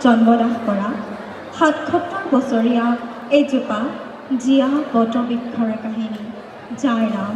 জন্মলাভ কৰা ৭৭ বছৰীয়া এজোপা জীয়া বটবৃক্ষৰ কাহিনী, যাৰ নাম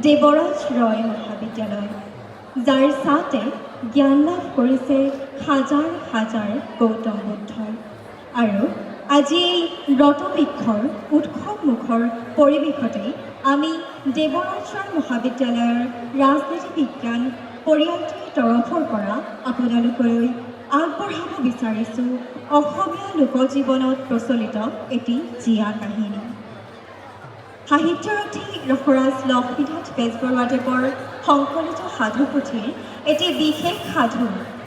দেৱৰাজ ৰয় মহাবিদ্যালয়, যাৰ ছাতে জ্ঞান লাভ কৰিছে হাজাৰ হাজাৰ গৌতম বুদ্ধই। আৰু আজি এই বটবৃক্ষৰ উৎসৱমুখৰ পৰিৱেশতেই আমি দেৱৰাজ ৰয় মহাবিদ্যালয়ৰ ৰাজনীতি বিজ্ঞান পৰিয়ালটিৰ তৰফৰ পৰা আপোনালোকলৈ আগবঢ়াব বিচাৰিছোঁ অসমীয়া লোকজীৱনত প্ৰচলিত এটি জীয়া কাহিনী। সাহিত্যৰথী ৰসৰাজ লক্ষ্মীনাথ বেজবৰুৱাদেৱৰ সংকলিত সাধুপুথিৰ এটি বিশেষ সাধু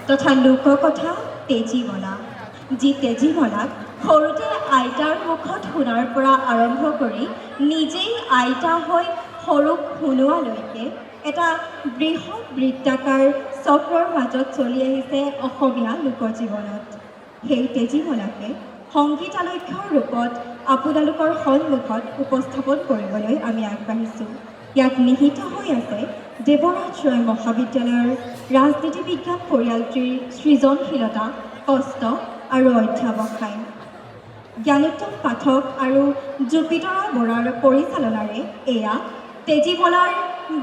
তথা লোককথা তেজীমলা, যি তেজীমলাক সৰুতে আইতাৰ মুখত শুনাৰ পৰা আৰম্ভ কৰি নিজেই আইতা হৈ সৰুক শুনোৱালৈকে এটা বৃহৎ বৃত্তাকাৰ চক্ৰৰ মাজত চলি আহিছে অসমীয়া লোকজীৱনত। সেই তেজীমলাকে সংগীতালক্ষ্যৰ ৰূপত আপোনালোকৰ সন্মুখত উপস্থাপন কৰিবলৈ আমি আগবাঢ়িছোঁ। ইয়াত নিহিত হৈ আছে দেৱৰাজ ৰয় মহাবিদ্যালয়ৰ ৰাজনীতি বিজ্ঞান পৰিয়ালটিৰ সৃজনশীলতা, কষ্ট আৰু অধ্যাৱসায়। জ্ঞানোত্তম পাঠক আৰু জুপিতৰা বৰাৰ পৰিচালনাৰে এয়া তেজীমলাৰ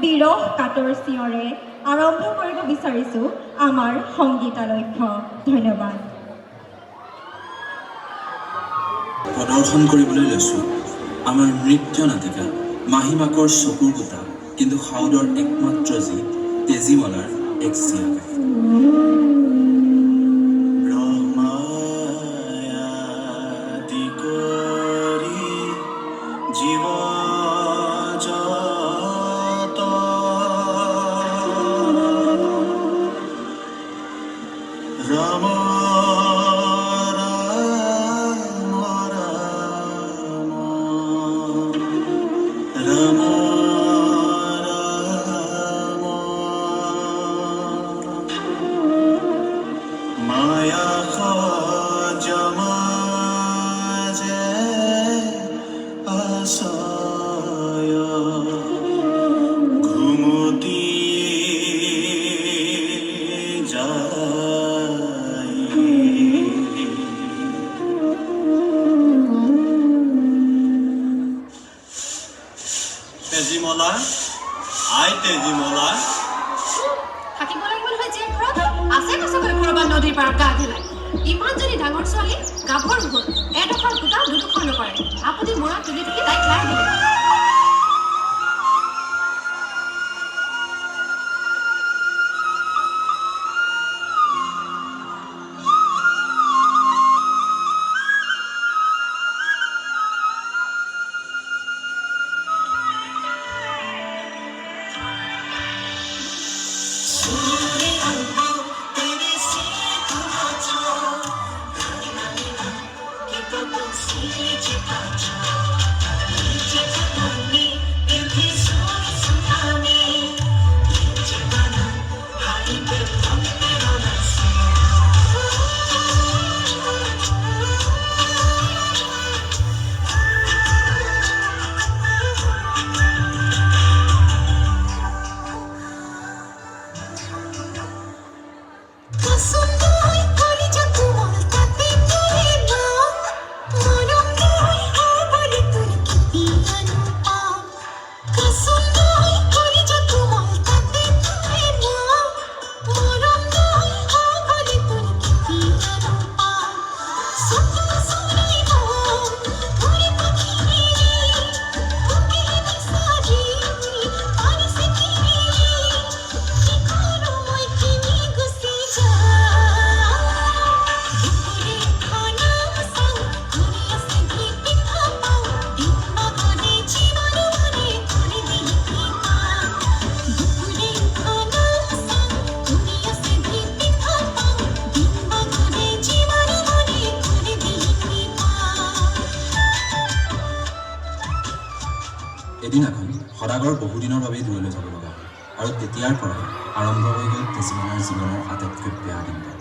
বিৰহ কাতৰ চিঞৰে আৰম্ভ কৰিব বিচাৰিছোঁ আমাৰ সংগীতালক্ষ্য। ধন্যবাদ। প্ৰদৰ্শন কৰিবলৈ লৈছোঁ আমাৰ নৃত্য নাটিকা মাহীমাকৰ চকুৰ গোটা কিন্তু সাউদৰ একমাত্ৰ যি তেজীমলাৰ এক চিয়া তেজীমলা, আই তেজীমলা, থাকিব লাগিব নহয় যে ঘৰত আছে কচকৰে কৰবাত নদীৰ পাৰত গা ধেলাই। ইমান যদি ডাঙৰ ছোৱালী গাভৰু হ'ল, এডোখৰ গোটাও দুডোখৰ নকৰে। আপুনি মূৰত তুলি তুলি তাইক লাই দিলে। এদিনাখন সদাগৰ বহুদিনৰ বাবে দূৰলৈ যাব লগা হ'ল আৰু তেতিয়াৰ পৰাই আৰম্ভ হৈ গ'ল তেজীমলাৰ জীৱনৰ আটাইতকৈ বেয়া দিনবোৰ।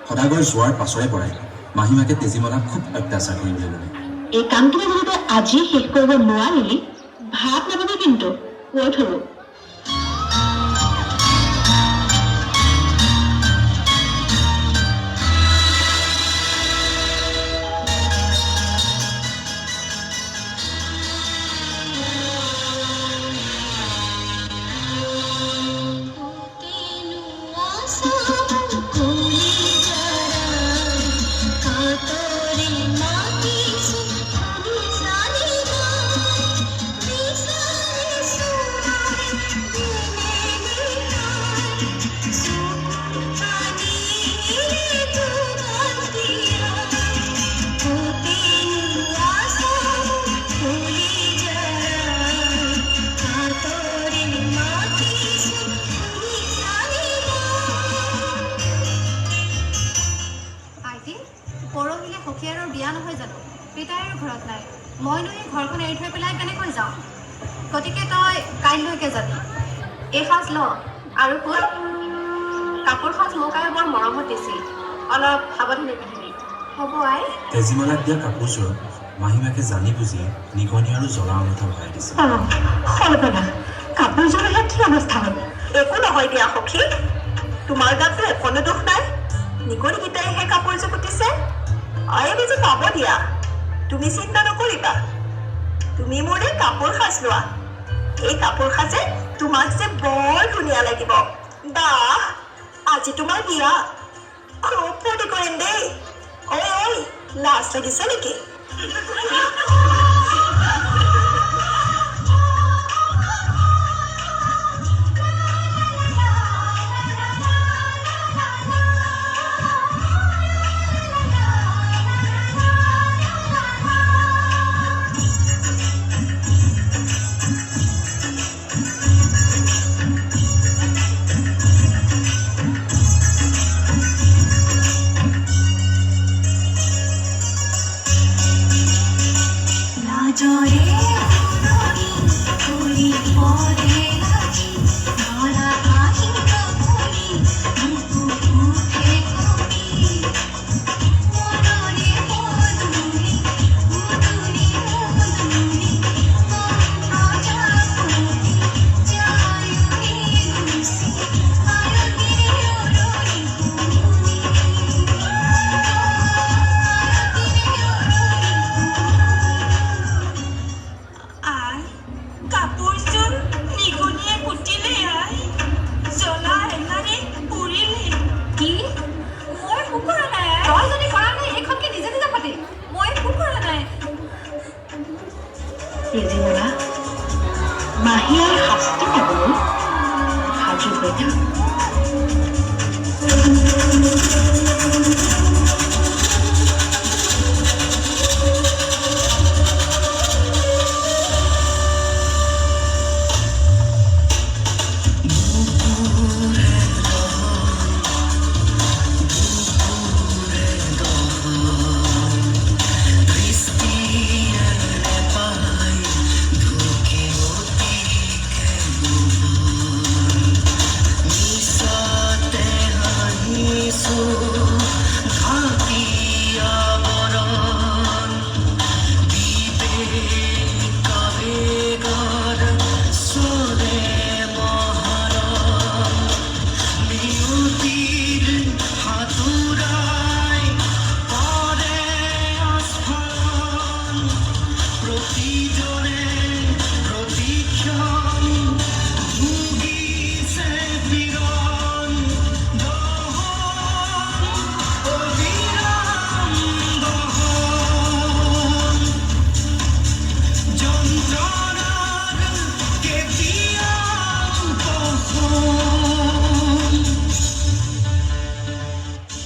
সদাগৰ যোৱাৰ পাছৰে পৰাই মাহীমাকে তেজীমলাক খুব অত্যাচাৰ কৰিবলৈ ল'লে। এই কামটো যদি আজি শেষ কৰিব নোৱাৰিলি ভাত নাপাবি কিন্তু কৈ থলো। পৰহিলে সখী আৰু বিয়া নহয় জানো? পিতাইৰ ঘৰত নাই। মইনো এই ঘৰখন এৰি থৈ পেলাই কেনেকৈ যাওঁ? গতিকে তই কাইলৈকে যাবি। এই সাজ ল আৰু শুন, কাপোৰ সাজ মোক আৰু বৰ মৰমত দিছিল। অলপ সাৱধানে পিন্ধিবি। হ'ব আই। তেজীমলাক দিয়া কাপোৰযোৰত মাহীমাকে জানি বুজিয়ে নিগনি আৰু জ্বলা অঙঠা ভৰাই দিছে। সৰ্বনা, কাপোৰযোৰহে কি অৱস্থা হ'ল? একো নহয় দিয়া সখী, তোমাৰ গাততো একোনো দুখ নাই। নিগনিকেইটাইহে কাপোৰযোৰ পুতিছে। আয়ে বেজি পাব দিয়া, তুমি চিন্তা নকৰিবা। তুমি মোৰে কাপোৰ সাজ লোৱা। এই কাপোৰ সাজে তোমাক যে বৰ ধুনীয়া লাগিব। বাহ, আজি তোমাৰ বিয়া। খুব ফূৰ্তি কৰিম দেই। ঐ লাজ লাগিছে নেকি? তেজীমলা, মাহীয়ে শাস্তি পাবলৈ সাজু হৈ থাক।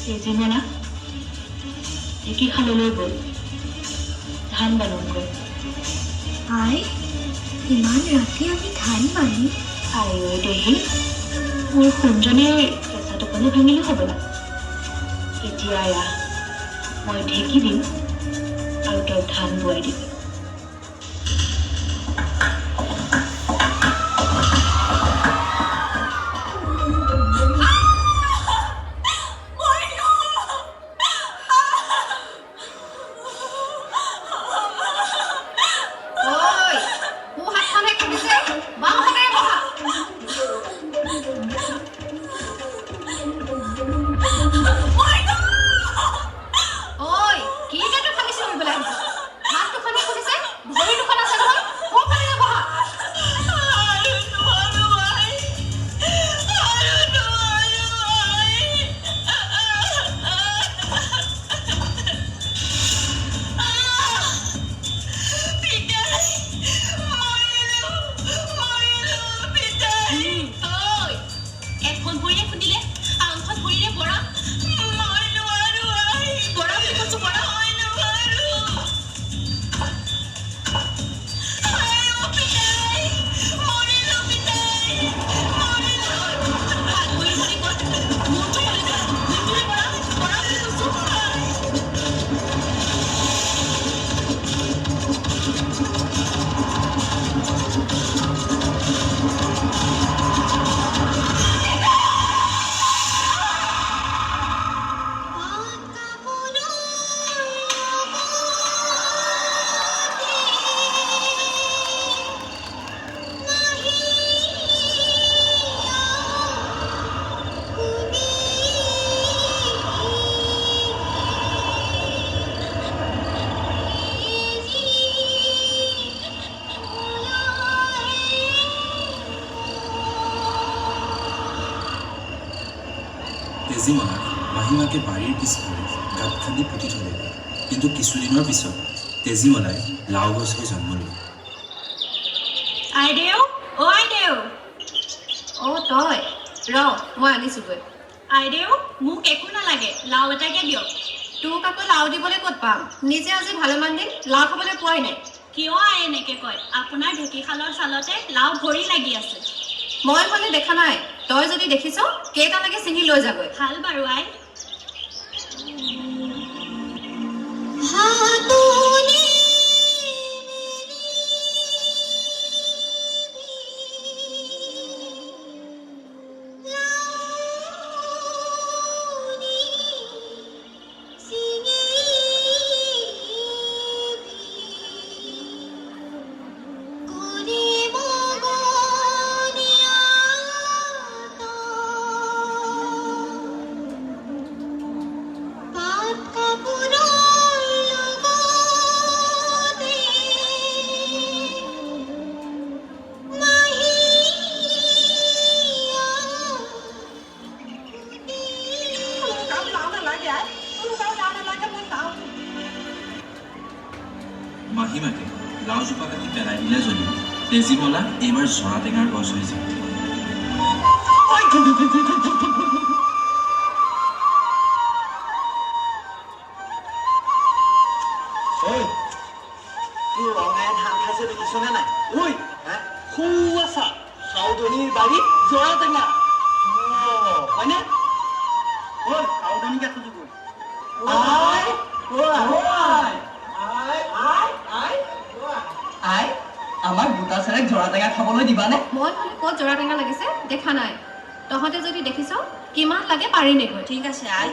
তেজীমলা, ঢেঁকীশাললৈ গ'ল ধান বানকৈ। আই, ইমান ৰাতি আমি ধান বানি? আই ঐ দেহি, মোৰ সোণজনীৰ কেঁচা টোপনি ভাঙিলে হ'বলা। এতিয়া আয়া, মই ঢেঁকী দিম আৰু তই ধান বোৱাই দিবি। ঐ, কি যে ফালিছে কৰিবলৈ আহিছ? হাত দুখনে মাহীমাকে বাৰীৰ পিছফালে গাঁত খান্দি পুতি থলে। কিন্তু কিছুদিনৰ পিছত তেজীমলাই লাও গছ হৈ জন্ম ল'লে। আইদেউ অ' আইদেউ অ' তই ৰ মই আনিছোগৈ। আইদেউ মোক একো নালাগে, লাও এটাকে দিয়ক। তোক আকৌ লাও দিবলৈ ক'ত পাম? নিজে আজি ভালেমান দিন লাও খাবলৈ পোৱাই নাই। কিয় আই এনেকে কয়? আপোনাৰ ঢেঁকীশালৰ চালতে লাও ভৰি লাগি আছে। মই মানে দেখা নাই, তই যদি দেখিছ কেইটালৈকে ছিঙি লৈ যাগৈ। ভাল বাৰু আই। মাহীমাকে লাওজোপা কাটি পেলাই দিলে যদিও তেজীমলা এইবাৰ জৰা টেঙাৰ গছ হৈ যায়। তোৰ ৰঙাই ধান খাইছে দেখিছনে নাই? ঐ সৌ আছা চাউদনীৰ বাৰীত জৰা টেঙা হয়নে? ঐ চাউদনীকে খুজি গৈ আমাক গোটা চেৰেক জৰা টেঙা খাবলৈ দিবানে? মই মানে ক'ত জৰা টেঙা লাগিছে দেখা নাই। তহঁতে যদি দেখিছ কিমান লাগে পাৰি নেগৈ। ঠিক আছে আই।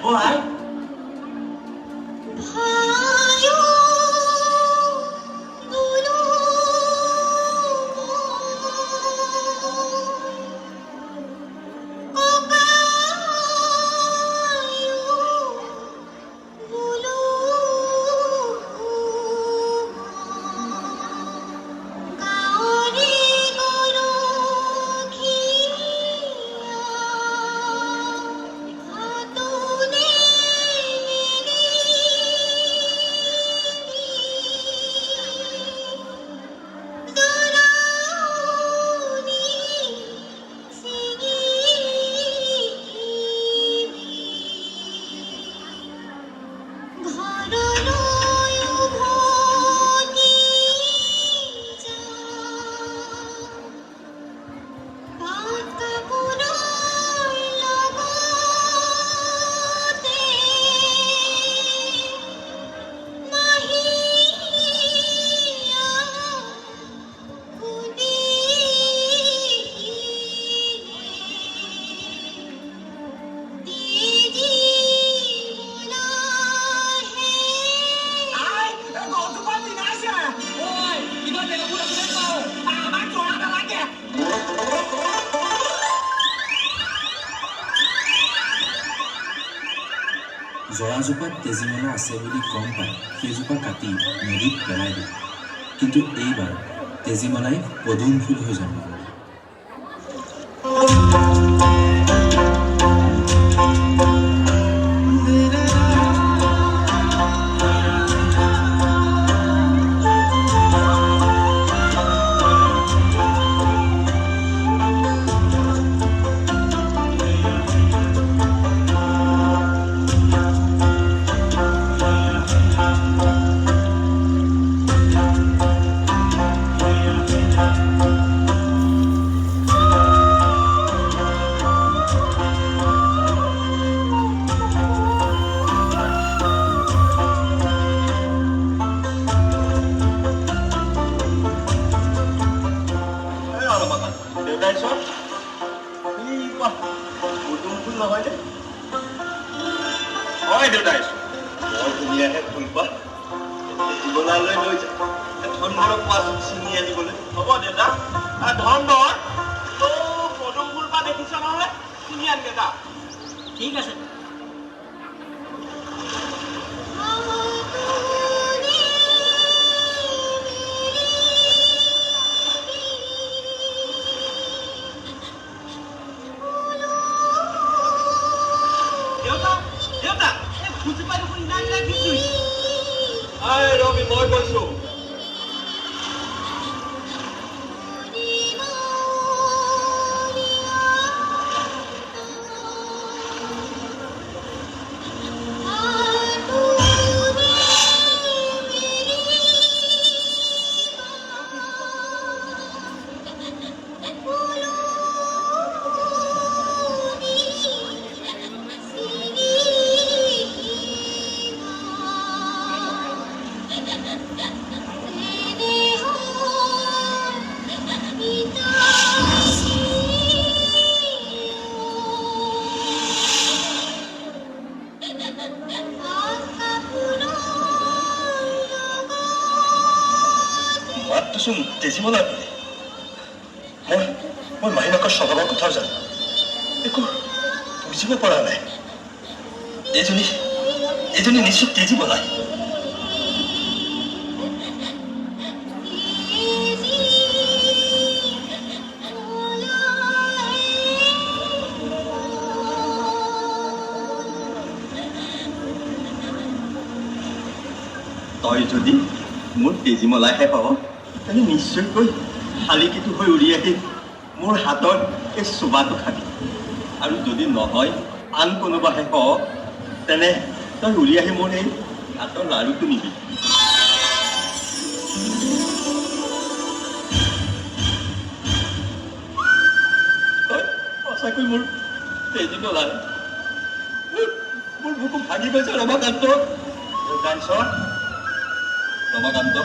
জৰাজোপাত তেজীমলা আছে বুলি গম পাই সেইজোপা কাটি নদীত পেলাই দিয়ে। কিন্তু এইবাৰ তেজীমলাই পদুম ফুল হৈ জন্ম ল'লে। ঠিক আছে। আই ৰবি মই কৈছো মাতটোচোন তেজীমলা মই মাহিমাকৰ স্বভাৱৰ কথাও জানো একো বুজিব পৰা নাই এইজনী নিশ্চয় তেজীমলা তই যদি মোৰ তেজীমলাইহে পাব তেনে নিশ্চয়কৈ শালিকীটো হৈ উৰি আহি মোৰ হাতৰ এই চোবাটো খাবি আৰু যদি নহয় আন কোনোবাহে পাৱ তেনে তই উৰি আহি মোৰ এই হাতৰ লাড়ুটো নিবি তই সঁচাকৈ মোৰ তেজীমলাই মোৰ বুকু ভাগি গৈছে ৰমাকান্ত ৰমাকান্ত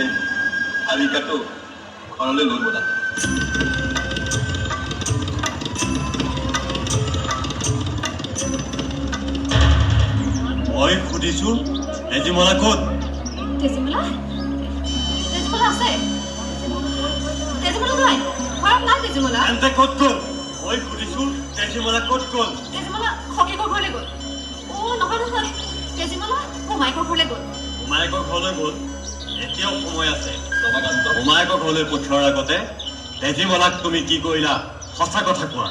এই শালিকাটো ঘৰলৈ লৈ বলা মই সুধিছো তেজীমলা ক'ত তেজীমলা আছে তেজীমলা নাই ঘৰত নাই তেজীমলা তেন্তে ক'ত গ'ল মই সুধিছো তেজীমলা ক'ত গ'ল তেজীমলা খগেকৰ ঘৰলৈ গ'ল নহয় তেজীমলা মোমায়েকৰ ঘৰলৈ গ'ল মোমায়েকৰ ঘৰলৈ গ'ল এতিয়াও সময় আছে ৰমাকান্ত মোমায়েকৰ ঘৰলৈ পঠিওৱাৰ আগতে তেজীমলাক তুমি কি কৰিলা সঁচা কথা কোৱা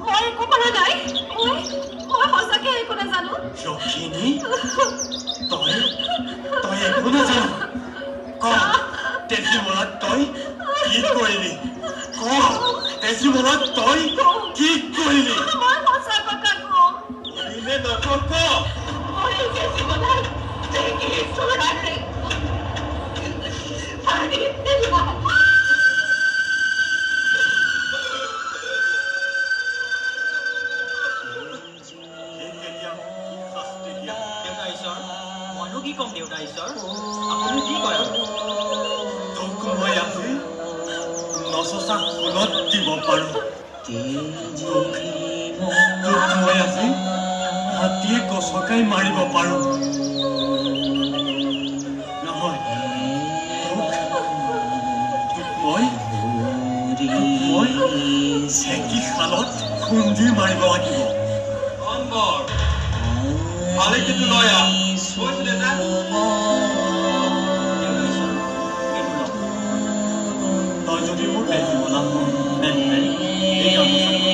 মই একো কৰা নাই মই সঁচাকে একো নাজানো যখিনী তই একো নাজানো ক তেজীমলাক তই কি কৰিলি ক তেজীমলাক তই কি কৰিলি মই সঁচা কথা কওঁ কৰিলে নকক মই তেজীমলাক দেখিছো ৰাতি মইনো কি ক'ম দেউতা ঈশ্বৰ আপুনি কি কয় তোক মই আজি নচচা ফুলত দিব পাৰো তোক মই আজি হাতীয়ে গছকাই মাৰিব পাৰো নহয় তোক মই চেকি শালত খুন্দি মাৰিব লাগিব শালিকীটো লৈ আহ কৈছো দেউতা তই যদি মোৰ তেজীমলা তেন্তে এই গামোচাখন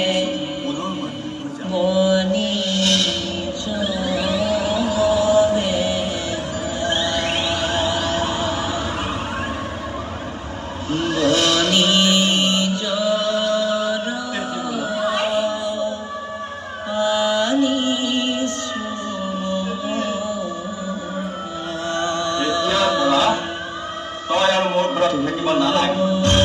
পুনৰ মানুহ তই আৰু মোৰ ঘৰত থাকিব নালাগে